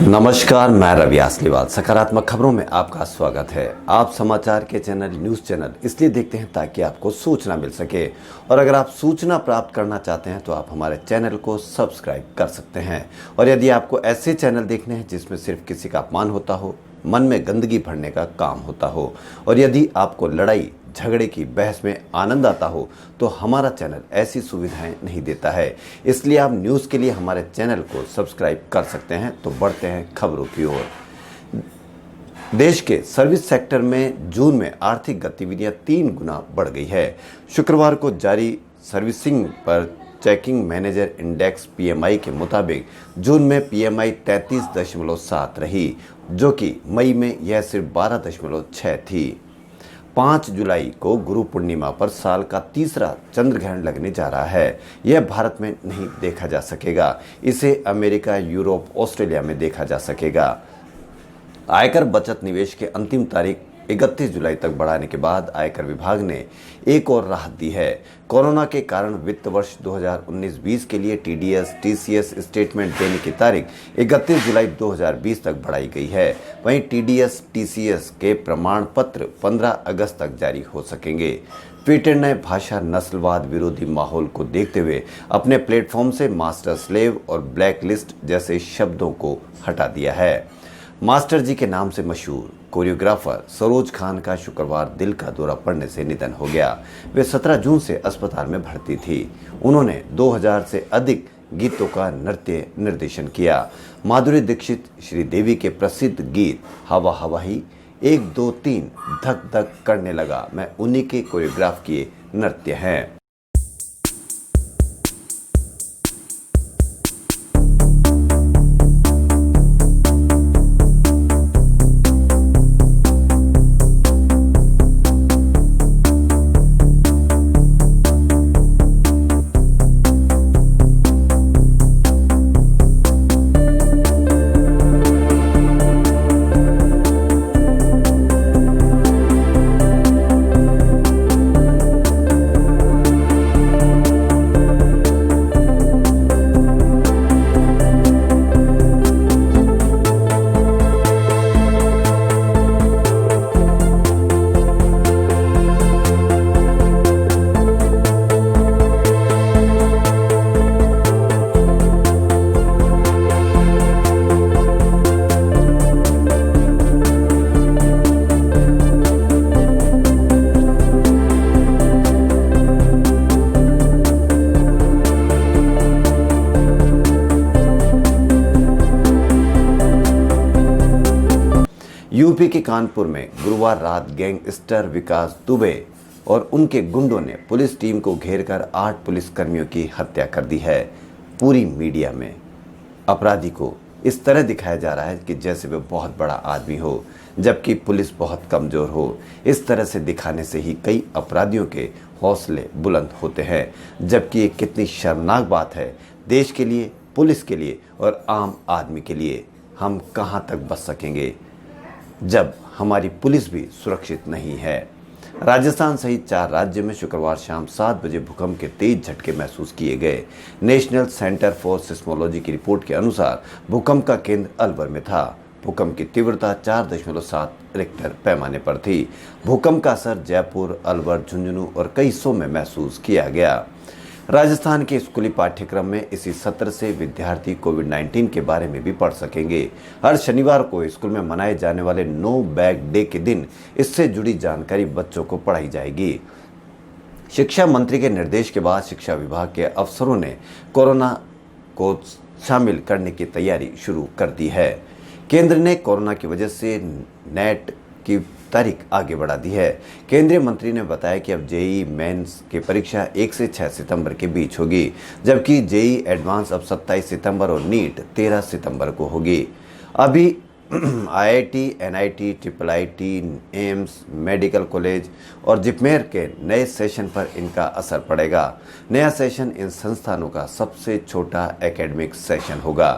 नमस्कार, मैं रवि आसलीवाल। सकारात्मक खबरों में आपका स्वागत है। आप समाचार के चैनल न्यूज़ चैनल इसलिए देखते हैं ताकि आपको सूचना मिल सके, और अगर आप सूचना प्राप्त करना चाहते हैं तो आप हमारे चैनल को सब्सक्राइब कर सकते हैं। और यदि आपको ऐसे चैनल देखने हैं जिसमें सिर्फ किसी का अपमान होता हो, मन में गंदगी भरने का काम होता हो, और यदि आपको लड़ाई झगड़े की बहस में आनंद आता हो, तो हमारा चैनल ऐसी सुविधाएं नहीं देता है। इसलिए आप न्यूज़ के लिए हमारे चैनल को सब्सक्राइब कर सकते हैं। तो बढ़ते हैं खबरों की ओर। देश के सर्विस सेक्टर में जून में आर्थिक गतिविधियां 3 गुना बढ़ गई है। शुक्रवार को जारी सर्विसिंग पर चेकिंग मैनेजर इंडेक्स पीएमआई के मुताबिक जून में पीएमआई 33.7 रही, जो कि मई में यह सिर्फ 12.6 थी। 5 जुलाई को गुरु पूर्णिमा पर साल का तीसरा चंद्र ग्रहण लगने जा रहा है। यह भारत में नहीं देखा जा सकेगा। इसे अमेरिका, यूरोप, ऑस्ट्रेलिया में देखा जा सकेगा। आयकर बचत निवेश के अंतिम तारीख 31 जुलाई तक बढ़ाने के बाद आयकर विभाग ने एक और राहत दी है। कोरोना के कारण वित्त वर्ष 2019-20 के लिए टीडीएस, टीसीएस स्टेटमेंट देने की तारीख 31 जुलाई 2020 तक बढ़ाई गई है। वहीं टीडीएस, टीसीएस के प्रमाण पत्र 15 अगस्त तक जारी हो सकेंगे। ट्विटर ने भाषा नस्लवाद विरोधी माहौल को देखते हुए अपने प्लेटफॉर्म से मास्टर स्लेव और ब्लैक लिस्ट जैसे शब्दों को हटा दिया है। मास्टर जी के नाम से मशहूर कोरियोग्राफर सरोज खान का शुक्रवार दिल का दौरा पड़ने से निधन हो गया। वे 17 जून से अस्पताल में भर्ती थी। उन्होंने 2000 से अधिक गीतों का नृत्य निर्देशन किया। माधुरी दीक्षित श्रीदेवी के प्रसिद्ध गीत हवा हवा ही 1 2 3 धक धक करने लगा मैं उन्हीं के कोरियोग्राफ किए नृत्य हैं। यूपी के कानपुर में गुरुवार रात गैंगस्टर विकास दुबे और उनके गुंडों ने पुलिस टीम को घेरकर 8 पुलिसकर्मियों की हत्या कर दी है। पूरी मीडिया में अपराधी को इस तरह दिखाया जा रहा है कि जैसे वे बहुत बड़ा आदमी हो, जबकि पुलिस बहुत कमज़ोर हो। इस तरह से दिखाने से ही कई अपराधियों के हौसले बुलंद होते हैं, जबकि ये कितनी शर्मनाक बात है देश के लिए, पुलिस के लिए और आम आदमी के लिए। हम कहाँ तक बच सकेंगे जब हमारी पुलिस भी सुरक्षित नहीं है। राजस्थान सहित 4 राज्यों में शुक्रवार शाम 7 बजे भूकंप के तेज झटके महसूस किए गए। नेशनल सेंटर फॉर सिस्मोलॉजी की रिपोर्ट के अनुसार भूकंप का केंद्र अलवर में था। भूकंप की तीव्रता 4.7 रिक्टर पैमाने पर थी। भूकंप का असर जयपुर, अलवर, झुंझुनू और कई हिस्सों में महसूस किया गया। राजस्थान के स्कूली पाठ्यक्रम में इसी सत्र से विद्यार्थी कोविड-19 के बारे में भी पढ़ सकेंगे। हर शनिवार को स्कूल में मनाए जाने वाले नो बैग डे के दिन इससे जुड़ी जानकारी बच्चों को पढ़ाई जाएगी। शिक्षा मंत्री के निर्देश के बाद शिक्षा विभाग के अफसरों ने कोरोना को शामिल करने की तैयारी शुरू कर दी है। केंद्र ने कोरोना की वजह से नेट की तारीख आगे बढ़ा दी है। केंद्रीय मंत्री ने बताया कि अब जेईई मेंस की परीक्षा 1 से 6 सितंबर के बीच होगी, जबकि जेईई एडवांस अब 27 सितंबर और नीट 13 सितंबर को होगी। अभी IIT, NIT, triple IT, AIIMS, medical college और जिपमेर के नए सेशन पर इनका असर पड़ेगा। नया सेशन इन संस्थानों का सबसे छोटा एकेडमिक सेशन होगा।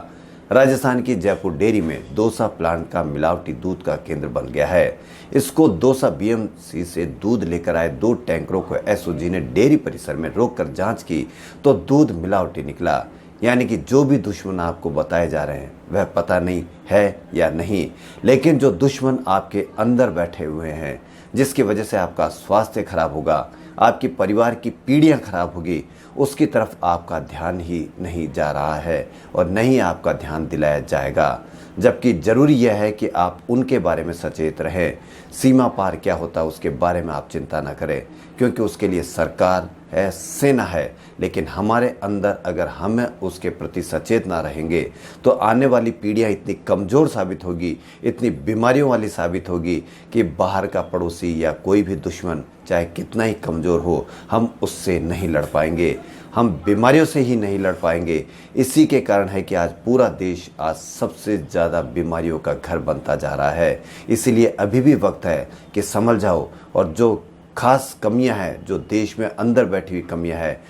राजस्थान की जयपुर डेयरी में दौसा प्लांट का मिलावटी दूध का केंद्र बन गया है। इसको दौसा बीएमसी से दूध लेकर आए 2 टैंकरों को एसओजी ने डेयरी परिसर में रोककर जांच की तो दूध मिलावटी निकला। यानी कि जो भी दुश्मन आपको बताए जा रहे हैं वह पता नहीं है या नहीं, लेकिन जो दुश्मन आपके अंदर बैठे हुए हैं, जिसकी वजह से आपका स्वास्थ्य खराब होगा, आपकी परिवार की पीढ़ियां खराब होगी, उसकी तरफ आपका ध्यान ही नहीं जा रहा है और नहीं आपका ध्यान दिलाया जाएगा। जबकि ज़रूरी यह है कि आप उनके बारे में सचेत रहें। सीमा पार क्या होता है उसके बारे में आप चिंता न करें, क्योंकि उसके लिए सरकार है, सेना है। लेकिन हमारे अंदर अगर हम उसके प्रति सचेत ना रहेंगे तो आने वाली पीढ़ियां इतनी कमज़ोर साबित होगी, इतनी बीमारियों वाली साबित होगी कि बाहर का पड़ोसी या कोई भी दुश्मन चाहे कितना ही कमज़ोर हो, हम उससे नहीं लड़ पाएंगे, हम बीमारियों से ही नहीं लड़ पाएंगे। इसी के कारण है कि आज पूरा देश आज सबसे ज़्यादा बीमारियों का घर बनता जा रहा है। इसीलिए अभी भी वक्त है कि समझ जाओ और जो खास कमियां हैं, जो देश में अंदर बैठी हुई कमियां हैं,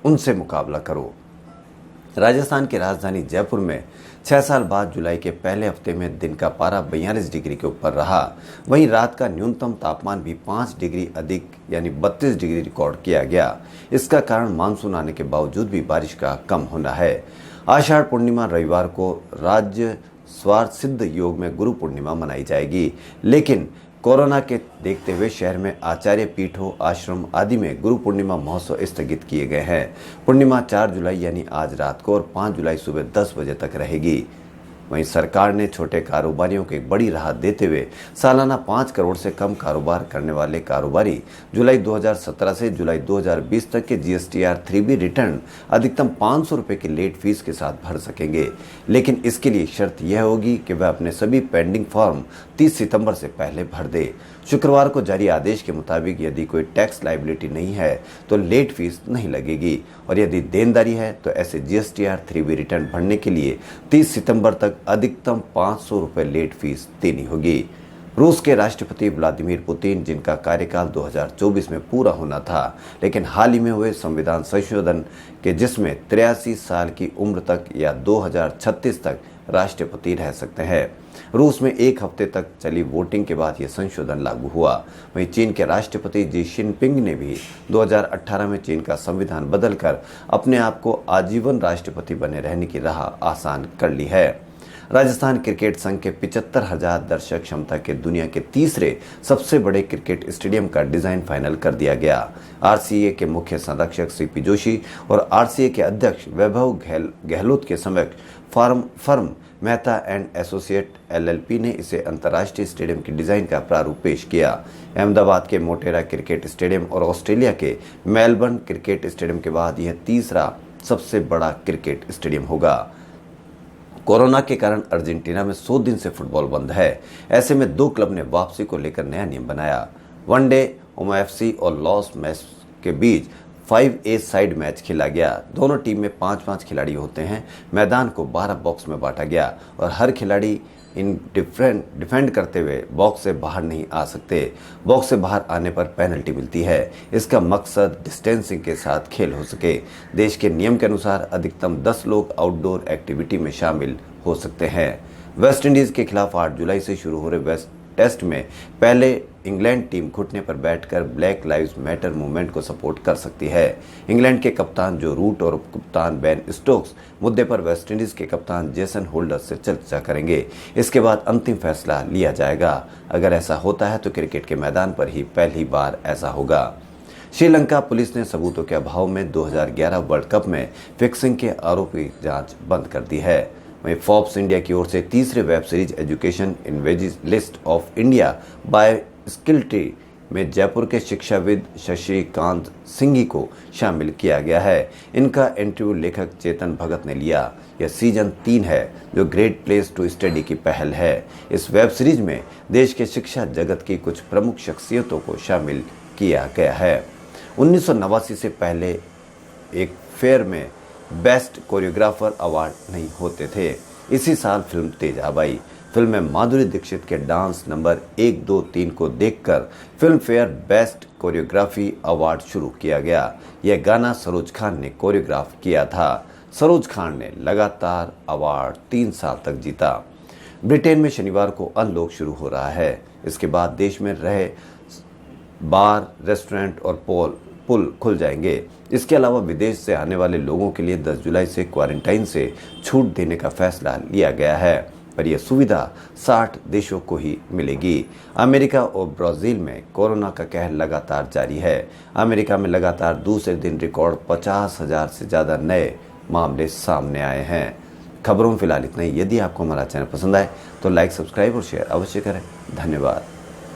उनसे मुकाबला करो। राजस्थान की राजधानी जयपुर में 6 साल बाद जुलाई के पहले हफ्ते में दिन का पारा 42 डिग्री के ऊपर रहा। वहीं रात का न्यूनतम तापमान भी 5 डिग्री अधिक यानी 32 डिग्री रिकॉर्ड किया गया। इसका कारण मानसून आने के बावजूद भी बारिश का कम होना है। आषाढ़ पूर्णिमा रविवार को राज्य स्वार्थ सिद्ध योग में गुरु पूर्णिमा मनाई जाएगी, लेकिन कोरोना के देखते हुए शहर में आचार्य पीठों, आश्रम आदि में गुरु पूर्णिमा महोत्सव स्थगित किए गए हैं। पूर्णिमा 4 जुलाई यानी आज रात को और 5 जुलाई सुबह 10 बजे तक रहेगी। वहीं सरकार ने छोटे कारोबारियों को एक बड़ी राहत देते हुए सालाना 5 करोड़ से कम कारोबार करने वाले कारोबारी जुलाई 2017 से जुलाई 2020 तक के GSTR 3B रिटर्न अधिकतम 500 रुपये की लेट फीस के साथ भर सकेंगे। लेकिन इसके लिए शर्त यह होगी कि वह अपने सभी पेंडिंग फॉर्म 30 सितंबर से पहले भर दे। शुक्रवार को जारी आदेश के मुताबिक यदि कोई टैक्स लायबिलिटी नहीं है तो लेट फीस नहीं लगेगी, और यदि देनदारी है तो ऐसे GSTR 3B रिटर्न भरने के लिए 30 सितंबर तक अधिकतम 500 रुपये लेट फीस देनी होगी। रूस के राष्ट्रपति व्लादिमीर पुतिन, जिनका कार्यकाल 2024 में पूरा होना था, लेकिन हाल ही में हुए संविधान संशोधन के जिसमें 83 साल की उम्र तक या 2036 तक राष्ट्रपति रह सकते हैं। रूस में एक हफ्ते तक चली वोटिंग के बाद यह संशोधन लागू हुआ। वहीं चीन के राष्ट्रपति जी जिनपिंग ने भी 2018 में चीन का संविधान बदलकर अपने आप को आजीवन राष्ट्रपति बने रहने की राह आसान कर ली है। राजस्थान क्रिकेट संघ के 75,000 दर्शक क्षमता के दुनिया के तीसरे सबसे बड़े क्रिकेट स्टेडियम का डिजाइन फाइनल कर दिया गया। RCA के मुख्य संरक्षक CP जोशी और RCA के अध्यक्ष वैभव गहलोत के समक्ष firm Mehta and associate LLP ने इसे अंतर्राष्ट्रीय स्टेडियम के डिजाइन का प्रारूप पेश किया। अहमदाबाद के मोटेरा क्रिकेट स्टेडियम और ऑस्ट्रेलिया के मेलबर्न क्रिकेट स्टेडियम के बाद यह तीसरा सबसे बड़ा क्रिकेट स्टेडियम होगा। कोरोना के कारण अर्जेंटीना में 100 दिन से फुटबॉल बंद है। ऐसे में 2 क्लब ने वापसी को लेकर नया नियम बनाया। वनडे OMFC और लॉस मैच के बीच 5A साइड मैच खेला गया। दोनों टीम में 5-5 खिलाड़ी होते हैं। मैदान को 12 बॉक्स में बांटा गया और हर खिलाड़ी डिफेंड करते हुए बॉक्स से बाहर नहीं आ सकते। बॉक्स से बाहर आने पर पेनल्टी मिलती है। इसका मकसद डिस्टेंसिंग के साथ खेल हो सके। देश के नियम के अनुसार अधिकतम 10 लोग आउटडोर एक्टिविटी में शामिल हो सकते हैं। वेस्ट इंडीज के खिलाफ 8 जुलाई से शुरू हो रहे वेस्ट टेस्ट में पहले इंग्लैंड टीम घुटने पर बैठकर ब्लैक लाइव्स मैटर मूवमेंट को सपोर्ट कर सकती है। इंग्लैंड के कप्तान जो रूट और उपकप्तान बेन स्टोक्स मुद्दे पर वेस्टइंडीज के कप्तान जेसन होल्डर से चर्चा करेंगे। इसके बाद अंतिम फैसला लिया जाएगा। अगर ऐसा होता है तो क्रिकेट के मैदान पर ही पहली बार ऐसा होगा। श्रीलंका पुलिस ने सबूतों के अभाव में 2011 वर्ल्ड कप में फिक्सिंग के आरोप की जांच बंद कर दी है। वहीं फोर्ब्स इंडिया की ओर से तीसरे web series education in wages list of India by skill tree में जयपुर के शिक्षाविद शशिकांत सिंघी को शामिल किया गया है। इनका इंटरव्यू लेखक चेतन भगत ने लिया। यह सीजन 3 है जो ग्रेट प्लेस टू स्टडी की पहल है। इस वेब सीरीज में देश के शिक्षा जगत की कुछ प्रमुख शख्सियतों को शामिल किया गया है। 1989 से पहले एक फेयर में बेस्ट कोरियोग्राफर अवार्ड नहीं होते थे। इसी साल फिल्म तेजाब आई। फिल्म में माधुरी दीक्षित के डांस नंबर 1, 2, 3 को देखकर film fair best choreography award शुरू किया गया। यह गाना सरोज खान ने कोरियोग्राफ किया था। सरोज खान ने लगातार अवार्ड 3 साल तक जीता। ब्रिटेन में शनिवार को अनलॉक शुरू हो रहा है। इसके बाद देश में रहे बार, रेस्टोरेंट और पुल खुल जाएंगे। इसके अलावा विदेश से आने वाले लोगों के लिए 10 जुलाई से क्वारंटाइन से छूट देने का फैसला लिया गया है, पर यह सुविधा 60 देशों को ही मिलेगी। अमेरिका और ब्राजील में कोरोना का कहर लगातार जारी है। अमेरिका में लगातार दूसरे दिन रिकॉर्ड 50,000 से ज़्यादा नए मामले सामने आए हैं। खबरों में फिलहाल इतना ही। यदि आपको हमारा चैनल पसंद आए तो लाइक, सब्सक्राइब और शेयर अवश्य करें। धन्यवाद।